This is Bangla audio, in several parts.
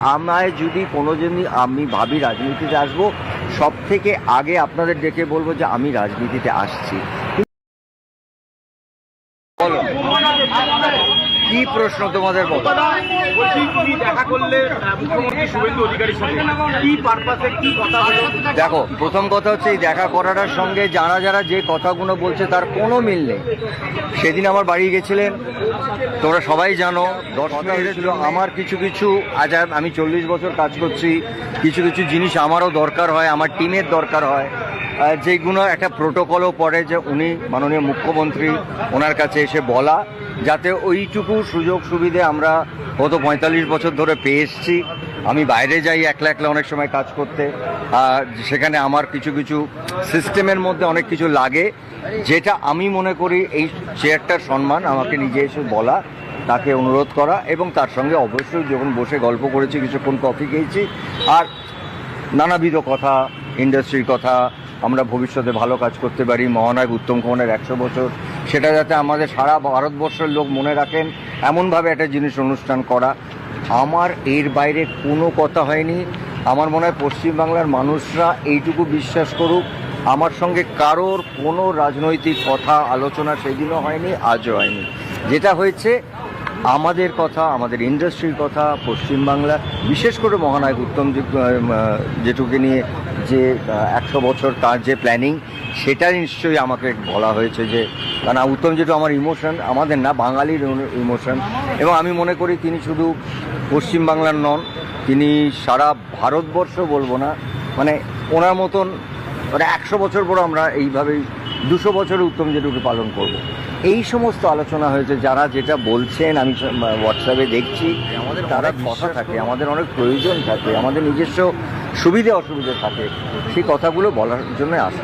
আমায় যদি কোনোদিন আমি ভাবি রাজনীতিতে আসবো, সব থেকে আগে আপনাদের ডেকে বলবো যে আমি রাজনীতিতে আসছি। বলো কি প্রশ্ন তোমাদের? বলো। দেখো, প্রথম কথা হচ্ছে এই দেখা করাটার সঙ্গে যারা যারা যে কথাগুলো বলছে তার কোনো মিল নেই। সেদিন আমার বাড়ি গেছিলেন, তোমরা সবাই জানো, দর্শকরা হয়েছিল। আমার কিছু কিছু আজ আমি 40 বছর কাজ করছি, কিছু কিছু জিনিস আমারও দরকার হয়, আমার টিমের দরকার হয়, যেগুলো একটা প্রোটোকলও পড়ে যে উনি মাননীয় মুখ্যমন্ত্রী, ওনার কাছে এসে বলা, যাতে ওইটুকু সুযোগ সুবিধে আমরা গত 45 বছর ধরে পেয়ে এসছি। আমি বাইরে যাই একলা একলা অনেক সময় কাজ করতে, সেখানে আমার কিছু কিছু সিস্টেমের মধ্যে অনেক কিছু লাগে, যেটা আমি মনে করি এই চেয়ারটার সম্মান আমাকে নিজে এসে বলা, তাকে অনুরোধ করা, এবং তার সঙ্গে অবশ্যই যখন বসে গল্প করেছি, কিছুক্ষণ কফি খেয়েছি, আর নানাবিধ কথা, ইন্ডাস্ট্রির কথা, আমরা ভবিষ্যতে ভালো কাজ করতে পারি, মহানায়ক উত্তম কুমারের 100 বছর, সেটা যাতে আমাদের সারা ভারতবর্ষের লোক মনে রাখেন এমনভাবে একটা জিনিস অনুষ্ঠান করা। আমার এর বাইরে কোনো কথা হয়নি। আমার মনে হয় পশ্চিমবাংলার মানুষরা এইটুকু বিশ্বাস করুক, আমার সঙ্গে কারোর কোনো রাজনৈতিক কথা আলোচনা সেদিনও হয়নি, আজও হয়নি। যেটা হয়েছে আমাদের কথা, আমাদের ইন্ডাস্ট্রির কথা, পশ্চিমবাংলা, বিশেষ করে মহানায়ক উত্তম যেটুকে নিয়ে যে 100 বছর তার যে প্ল্যানিং, সেটা নিশ্চয়ই আমাকে বলা হয়েছে। যে কারণ উত্তম যেটু আমার ইমোশন, আমাদের না, বাঙালির ইমোশন, এবং আমি মনে করি তিনি শুধু পশ্চিমবাংলার নন, তিনি সারা ভারতবর্ষ, বলবো না, মানে ওনার মতন, মানে 100 বছর পর আমরা এইভাবেই 200 বছরে উত্তম যেটুকু পালন করব। এই সমস্ত আলোচনা হয়েছে। যারা যেটা বলছেন আমি হোয়াটসঅ্যাপে দেখছি, আমাদের তারা কথা থাকে, আমাদের অনেক প্রয়োজন থাকে, আমাদের নিজস্ব সুবিধে অসুবিধে থাকে, সেই কথাগুলো বলার জন্য আসে।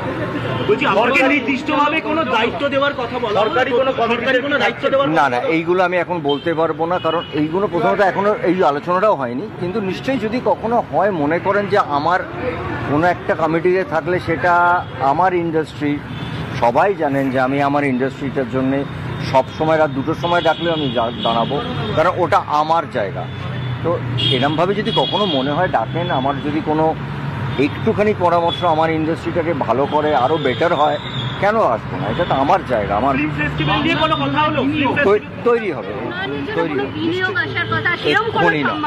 না না, এইগুলো আমি এখন বলতে পারবো না, কারণ এইগুলো প্রথমত এখনো এই আলোচনাটাও হয়নি। কিন্তু নিশ্চয়ই যদি কখনো হয়, মনে করেন যে আমার কোনো একটা কমিটিতে থাকলে, সেটা আমার ইন্ডাস্ট্রি, সবাই জানেন যে আমি আমার ইন্ডাস্ট্রিটার জন্যে সবসময় রাত 2টোর সময় ডাকলেও আমি দাঁড়াবো, কারণ ওটা আমার জায়গা। তো এরমভাবে যদি কখনো মনে হয় ডাকেন, আমার যদি কোনো একটুখানি পরামর্শ আমার ইন্ডাস্ট্রিটাকে ভালো করে, আরও বেটার হয়, কেন আসবো না? এটা তো আমার জায়গা, আমার তৈরি হবে,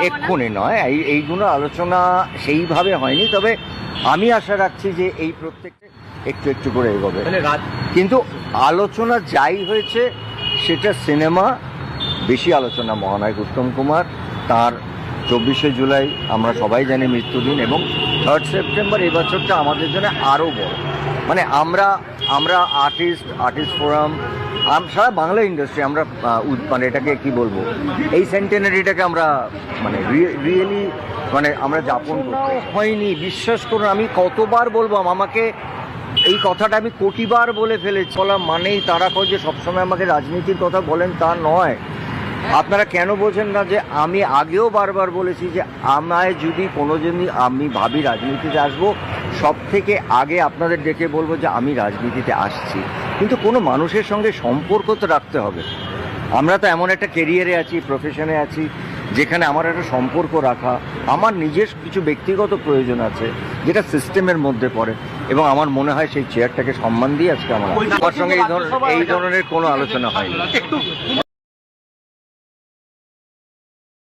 এক্ষুনি নয়, এইগুলো আলোচনা সেইভাবে হয়নি। তবে আমি আশা রাখছি যে এই প্রত্যেকটা একটু একটু করে এগোবে। কিন্তু আলোচনা যাই হয়েছে, সেটা সিনেমা বেশি আলোচনা। মহানায়ক উত্তম কুমার, তার 24শে জুলাই আমরা সবাই জানি মৃত্যুদিন, এবং 3rd সেপ্টেম্বর এই বছরটা আমাদের জন্য আরও বড়। মানে আমরা আর্টিস্ট ফোরাম, সারা বাংলা ইন্ডাস্ট্রি, আমরা মানে এটাকে কি বলবো, এই সেন্টেনারিটাকে আমরা মানে রিয়েলি মানে আমরা যাপন করতে হয়নি। বিশ্বাস করুন, আমি কতবার বলবো, আমাকে এই কথাটা আমি কোটিবার বলে ফেলেছি। বলা মানেই তারা কয় যে সবসময় আমাকে রাজনীতির কথা বলেন, তা নয়। আপনারা কেন বোঝেন না যে আমি আগেও বারবার বলেছি যে আমায় যদি কোনোদিন আমি ভাবি রাজনীতিতে আসবো, সব থেকে আগে আপনাদের ডেকে বলবো যে আমি রাজনীতিতে আসছি। কিন্তু কোনো মানুষের সঙ্গে সম্পর্ক তো রাখতে হবে। আমরা তো এমন একটা কেরিয়ারে আছি, প্রফেশনে আছি, যেখানে আমার একটা সম্পর্ক রাখা, আমার নিজের কিছু ব্যক্তিগত প্রয়োজন আছে, যেটা সিস্টেমের মধ্যে পড়ে, এবং আমার মনে হয় সেই চেয়ারটাকে সম্মান দিয়ে আজকে আমার সঙ্গে এই ধরনের কোনো আলোচনা হয়নি।